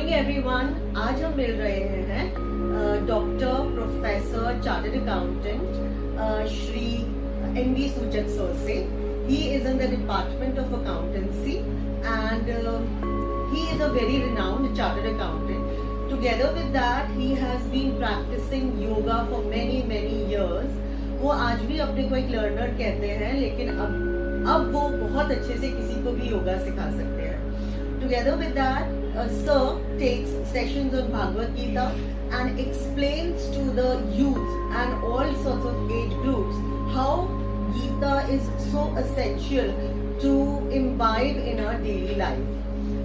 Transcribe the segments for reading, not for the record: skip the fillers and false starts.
Morning everyone. आज हम मिल रहे हैं doctor professor chartered accountant Shri NV. सूचक सर से। He is in the department of accountancy and he is a very renowned chartered accountant. Together with that, he has been practicing yoga for many years. वो आज भी अपने को एक learner कहते हैं, लेकिन अब वो बहुत अच्छे से किसी को भी योगा सिखा सकते हैं। Together with that, sir takes sessions on Bhagavad Gita and explains to the youth and all sorts of age groups how Gita is so essential to imbibe in our daily life.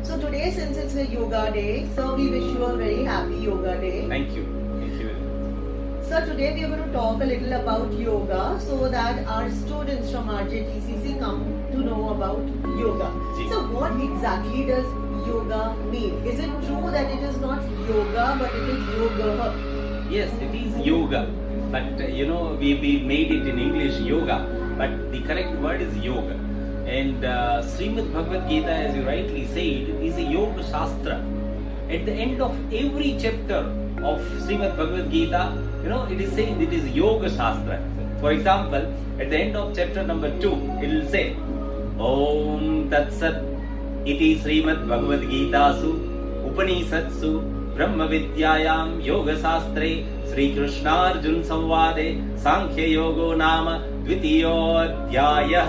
So today, since it's a yoga day, sir, we wish you a very happy yoga day. Thank you. Thank you very much. Sir, today we are going to talk a little about yoga so that our students from RJTCC come to know about yoga. So what exactly does yoga mean? Is it true that it is not yoga but it is yoga? Yes, it is yoga. But we made it in English yoga. But the correct word is yoga. And Srimad Bhagavad Gita, as you rightly said, is a yoga shastra. At the end of every chapter of Srimad Bhagavad Gita, it is saying it is yoga shastra. For example, at the end of chapter number 2, it will say, Om Tat Sat iti Srimad Bhagavad Gita su Upanishatsu Brahma Vidyayam Yoga Shastre Sri Krishna Arjun Samvade Sankhya Yogo Nama Dvitiyodhyayah.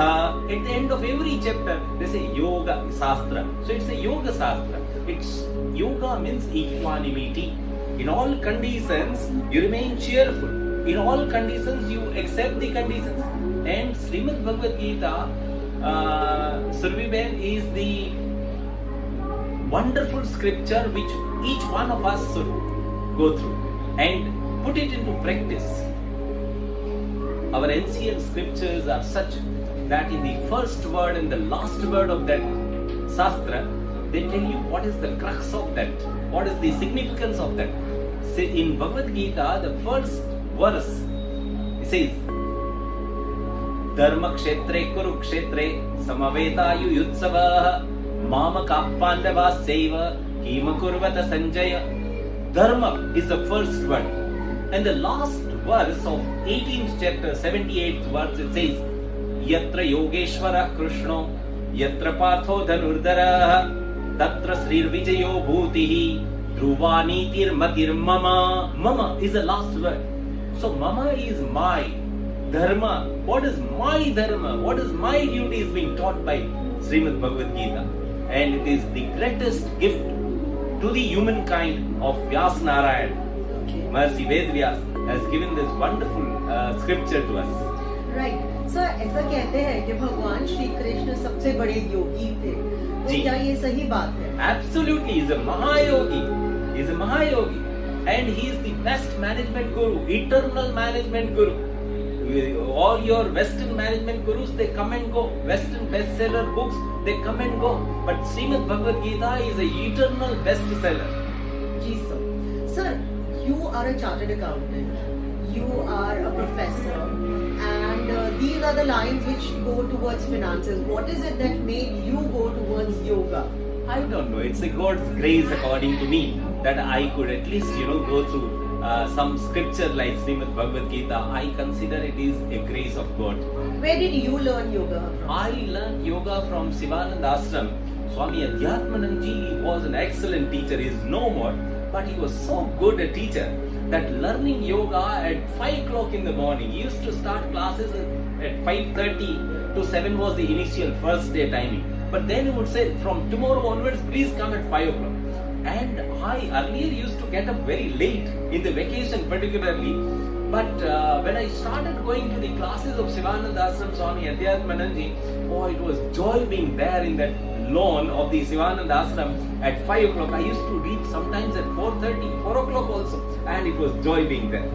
At the end of every chapter, they say yoga shastra. So it's a yoga shastra. Yoga means equanimity. In all conditions, you remain cheerful. In all conditions, you accept the conditions. And Srimad Bhagavad Gita, Surviben, is the wonderful scripture which each one of us should go through and put it into practice. Our ancient scriptures are such that in the first word and the last word of that shastra, they tell you what is the crux of that, what is the significance of that. See, in Bhagavad Gita, the first verse, it says, Dharma kshetre kurukshetre samavetayu yutsavah mamaka pandavasaiva kima kurvata sanjaya. Dharma is the first word. And the last verse of 18th chapter, 78th verse, it says, Yatra Yogeshwara Krishno, Yatra Partho Dhanurdara, Tatra Srir Vijayo Bhutihi, Dhruvani Tirmatir Mama. Mama is the last word. So Mama is my dharma. What is my dharma? What is my duty is being taught by Srimad Bhagavad Gita. And it is the greatest gift to the humankind of Vyas Narayan. Maharishi Ved Vyas has given this wonderful scripture to us. Right. Sir, ऐसा कहते हैं कि भगवान श्री कृष्ण सबसे बड़े योगी थे। तो क्या ये सही बात है? Absolutely, he is a Mahayogi. He is a Mahayogi. And he is the best management guru, eternal management guru. All your Western management gurus, they come and go. Western bestseller books, they come and go. But Srimad Bhagavad Gita is an eternal bestseller. Ji sir. Sir, you are a chartered accountant. You are a professor. And these are the lines which go towards finances. What is it that made you go towards yoga? I don't know. It's a God's grace according to me that I could at least, go through some scripture like Srimad Bhagavad Gita. I consider it is a grace of God. Where did you learn yoga from? I learned yoga from Sivananda Ashram. Swami Adhyatmanand Ji was an excellent teacher. He is no more, but he was so good a teacher that learning yoga at 5 o'clock in the morning. He used to start classes at 5:30 to 7 was the initial first day timing. But then he would say, from tomorrow onwards, please come at 5 o'clock. And I earlier used to get up very late in the vacation particularly. But when I started going to the classes of Sivananda Ashram Swami Adhyatmanand Ji, it was joy being there in that lawn of the Sivananda Ashram at 5 o'clock. I used to read sometimes at 4:30, 4 o'clock also. And it was joy being there.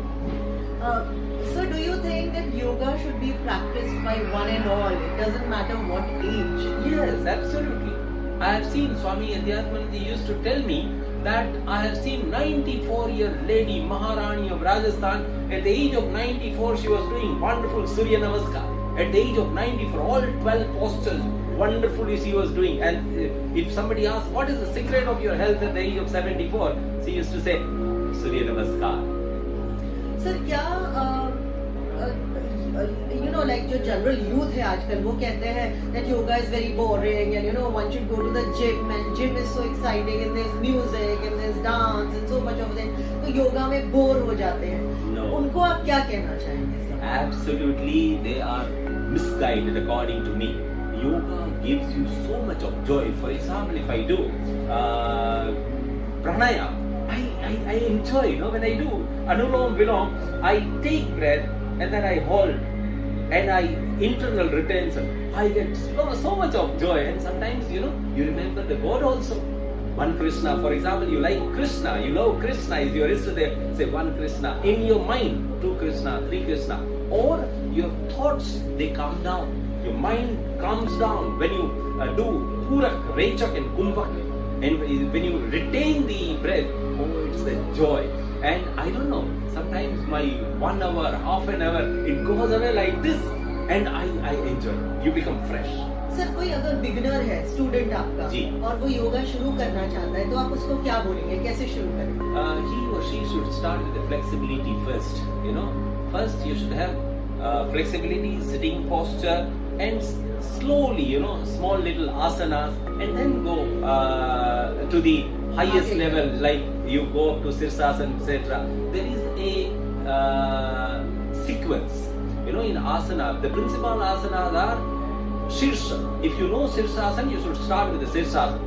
So do you think that yoga should be practiced by one and all? It doesn't matter what age. Yes, absolutely. I have seen Swami Adhyatmanand Ji used to tell me that I have seen 94-year lady Maharani of Rajasthan. At the age of 94, she was doing wonderful Surya Namaskar. at the age of 90 for all 12 postures. Wonderfully she was doing. And if somebody asks, what is the secret of your health at the age of 74? She used to say, Surya Namaskar. Sir, क्या like जो general youth है आजकल वो कहते हैं that yoga is very boring and one should go to the gym and gym is so exciting and there's music and there's dance and so much of that, तो योगा में bore हो जाते हैं. No. उनको आप क्या कहना चाहेंगे? Absolutely, they are misguided according to me. Yoga gives you so much of joy. For example, if I do pranayama, I enjoy, when I do Anulom Vilom, I take breath and then I hold and I internal retention. I get so much of joy, and sometimes you remember the God also. One Krishna, for example, you like Krishna, you love Krishna, is your Ishtadev, say one Krishna. In your mind, 2 Krishna, 3 Krishna. Or your thoughts, they calm down. Your mind calms down when you do Purak, Rechak and Kumbhak. And when you retain the breath, it's the joy. And I don't know, sometimes my 1 hour, half an hour, it goes away like this and I enjoy. You become fresh. Sir, कोई अगर beginner है, student आपका, और वो योगा शुरू करना चाहता है, तो आप उसको क्या बोलेंगे, कैसे शुरू करें? He or she should start with the flexibility first. First you should have flexibility, sitting posture, and slowly, small little asanas, and then go to the highest level, like you go up to Sirsasana, etc. There is a sequence, in asana. The principal asanas are Shirsha. If you know Sirsasana, you should start with the Sirsasana.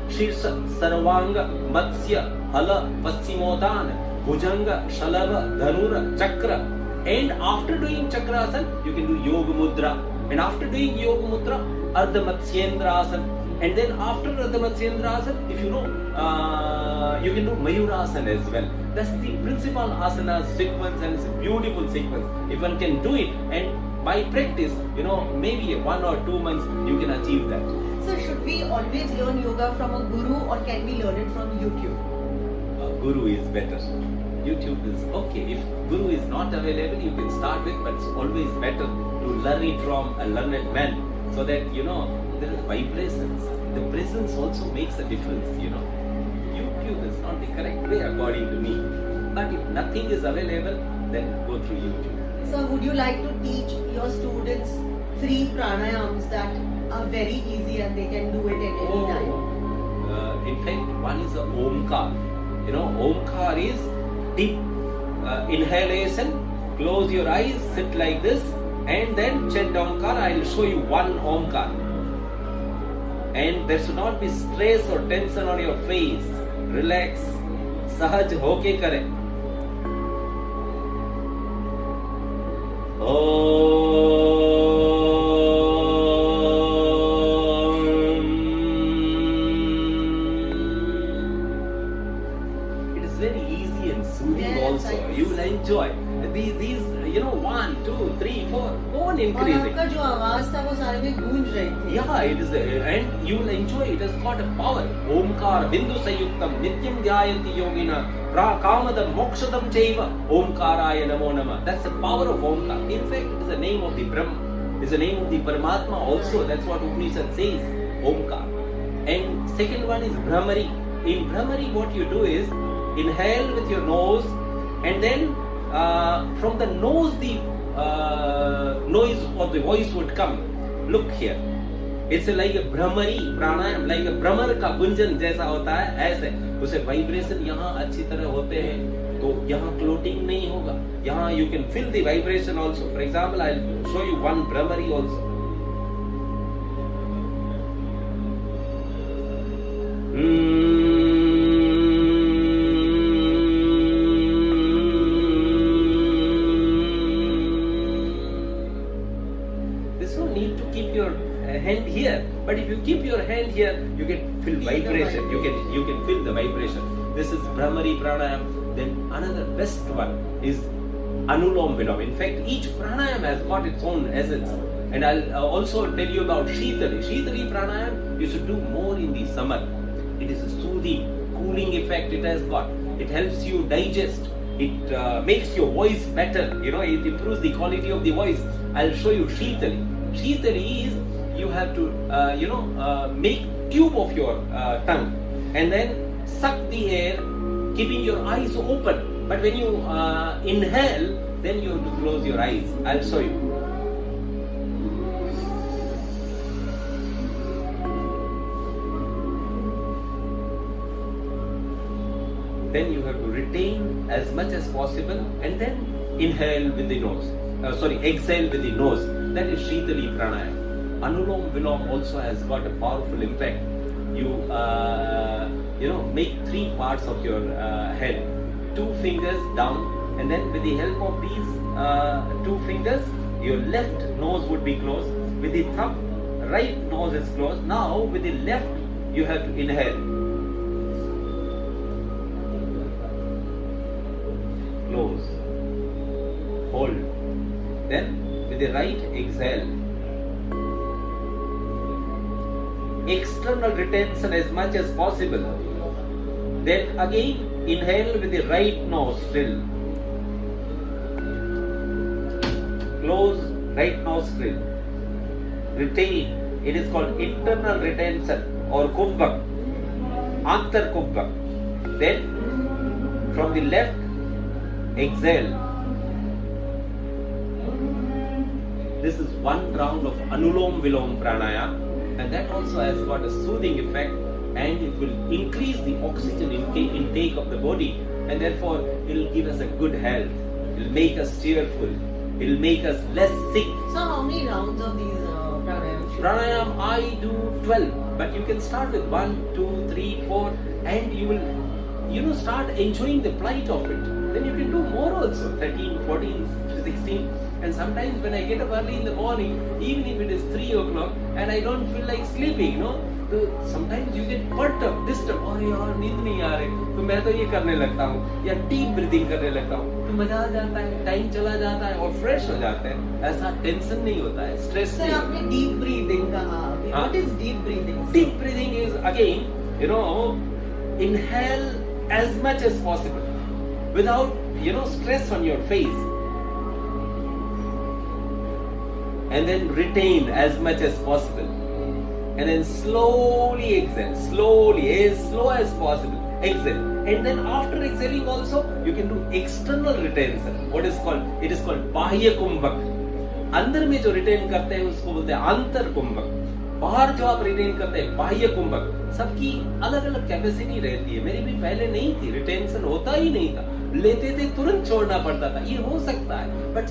Shirsha, Sarvanga, Matsya, Hala, Paschimotana, Bhujanga, Shalava, Dhanura, Chakra. And after doing Chakrasana, you can do Yoga Mudra. And after doing Yoga Mudra, Ardha Matsyendra Asana. And then after Ardha Matsyendra Asana, if you know, you can do Mayurasana as well. That's the principal asana sequence, and it's a beautiful sequence. If one can do it, and by practice, maybe 1 or 2 months, you can achieve that. So should we always learn yoga from a guru, or can we learn it from YouTube? Guru is better. YouTube is okay. If guru is not available, you can start with, but it's always better to learn it from a learned man, so that there are vibrations. The presence also makes a difference. YouTube is not the correct way according to me. But if nothing is available, then go through YouTube. So would you like to teach your students 3 pranayams that are very easy and they can do it at any time? In fact, one is the Omkar. Omkar is deep inhalation. Close your eyes, sit like this, and then chant Omkar. I will show you one Omkar. And there should not be stress or tension on your face. Relax. Sahaj hoke kare. It is very easy and soothing also. You will enjoy. These 1, 2, 3, 4, go on increasing. और आपका जो आवाज था वो सारे में गूंज रही थी. Yeah, it is, and you will enjoy. It has got a power. Omkar, Bindu Sayuktam, Nityam Dhyayanti Yogina, Kamadam, Mokshadam Chaiva, Omkaraya Namo Namah. That's the power of Omkar. In fact, it is the name of the Brahma. It is the name of the Paramatma also. That's what Upanishad says, Omkar. And second one is Brahmari. In Brahmari, what you do is inhale with your nose, and then from the nose the noise of the voice would come. Look here. It's like a Brahmari pranayam, like a Brahmar का गुंजन जैसा होता है, ऐसे उसे vibration यहाँ अच्छी तरह होते हैं, तो यहाँ क्लोटिंग नहीं होगा. यहाँ you can feel the vibration also. For example, I'll show you one Brahmari also. There's no need to keep your hand here, but if you keep your hand here, you can feel vibration. You can feel the vibration. This is Brahmari pranayam. Then another best one is Anulom Vilom. In fact, each pranayam has got its own essence. And I'll also tell you about Shitali. Shitali pranayam you should do more in the summer. It is a soothing, cooling effect it has got. It helps you digest. It makes your voice better. It improves the quality of the voice. I'll show you Shitali. Shitali is you have to make tube of your tongue and then suck the air, keeping your eyes open. But when you inhale, then you have to close your eyes. I'll show you. Then you have to retain as much as possible and then inhale with the nose. Exhale with the nose. That is Shitali Pranayama. Anulom Vilom also has got a powerful impact. You make 3 parts of your head. 2 fingers down, and then with the help of these 2 fingers, your left nose would be closed. With the thumb, right nose is closed. Now with the left, you have to inhale. Close. Hold. Then with the right, exhale. External retention as much as possible. Then again, inhale with the right nose still. Close, right nostril. Retain. It is called internal retention or kumbhak. Antar kumbhak. Then from the left, exhale. This is 1 round of Anulom Vilom Pranayama, and that also has got a soothing effect, and it will increase the oxygen intake of the body, and therefore it will give us a good health. It will make us cheerful. It will make us less sick. So how many rounds of these pranayam? Pranayam, I do 12, but you can start with 1, 2, 3, 4, and you will, start enjoying the plight of it. Then you can do more also, 13, 14, 16. And sometimes when I get up early in the morning, even if it is 3 o'clock, and I don't feel like sleeping, so sometimes you get perturbed, disturbed. Oh yaar, नींद नहीं आ रही, तो मैं तो ये करने लगता हूँ, या deep breathing करने लगता हूँ, तो मजा आ जाता है, time चला जाता है और fresh हो जाते हैं. ऐसा tension नहीं होता है, stress नहीं. सर आपने deep breathing कहा. What is deep breathing? Deep breathing is again, inhale as much as possible, without stress on your face. And then retain as much as possible. And then slowly exhale, slowly, as slow as possible. Exhale. And then after exhaling also, you can do external retention. It is called Bahya Kumbhak. अंदर में जो retain करते हैं उसको बोलते हैं आंतर कुंभक. बाहर जो आप रिटेन करते हैं बाह्य कुंभक. सबकी अलग अलग कैपेसिटी रहती है. मेरी भी पहले नहीं थी, रिटेंशन होता ही नहीं था. लेते थे तुरंत छोड़ना पड़ता था. ये हो सकता है, बट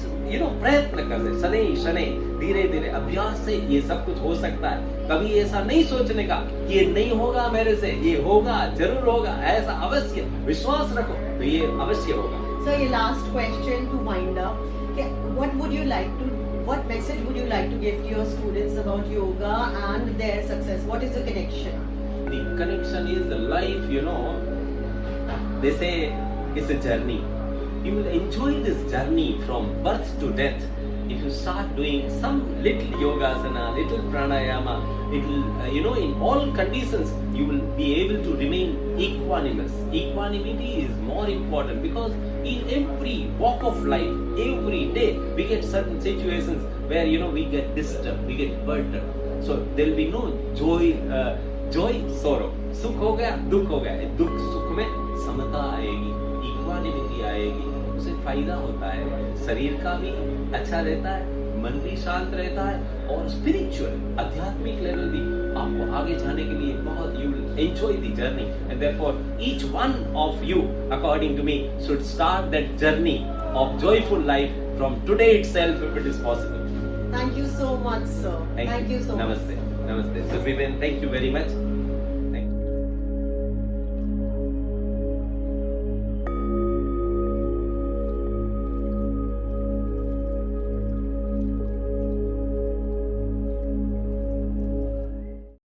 प्रयत्न करते शनै शनै धीरे धीरे अभ्यास से ये सब कुछ हो सकता है. कभी ऐसा नहीं सोचने का कि ये नहीं होगा मेरे से, ये होगा, जरूर होगा, ऐसा अवश्य विश्वास रखो तो ये अवश्य होगा. So your last question to wind up, what message would you like to give to your students about yoga and their success? What is the connection? The connection is the life, they say it's a journey. You will enjoy this journey from birth to death. If you start doing some little yogasana, little pranayama, in all conditions, you will be able to remain equanimous. Equanimity is more important because in every walk of life, every day, we get certain situations where, we get disturbed, we get perturbed. So there will be no joy, sorrow. Sukh ho gaya, dukh ho gaya. Dukh, sukh में समता आएगी, equanimity आएगी, उससे फायदा होता है. शरीर का भी अच्छा रहता है, मन भी शांत रहता है, और स्पिरिचुअल आध्यात्मिक लेवल भी आपको आगे जाने के लिए बहुत you will enjoy the journey, and therefore each one of you, according to me, should start that journey of joyful life from today itself if it is possible. Thank you so much, sir. Thank you so much. Namaste. Namaste. So, Vivian, thank you very much.